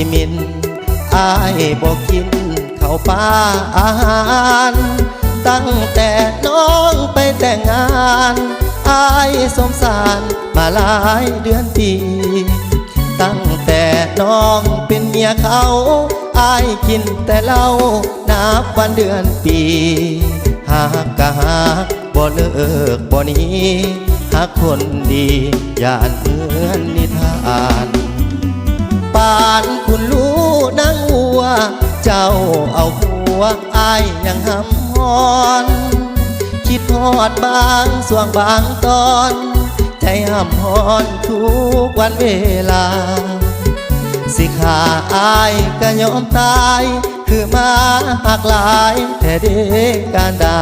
ที่มินอายบอกกินข้าวปลาอาหารตั้งแต่น้องไปแต่งงานอายสงสารมาหลายเดือนปีตั้งแต่น้องเป็นเมียเขาอายกินแต่เหล้านับวันเดือนปีหากกะหากบ่เลิกบ่หนีหากคนดีอย่าเหมือนนิทานปานคุณรู้นางอัวเจ้าเอาหัวอายยังหำฮอนคิดทอดบางส่วงบางตอนใจหำฮอนทุกวันเวลาสิขาอายก็ยอมตายคือมาหักหลายแต่เด็กการดา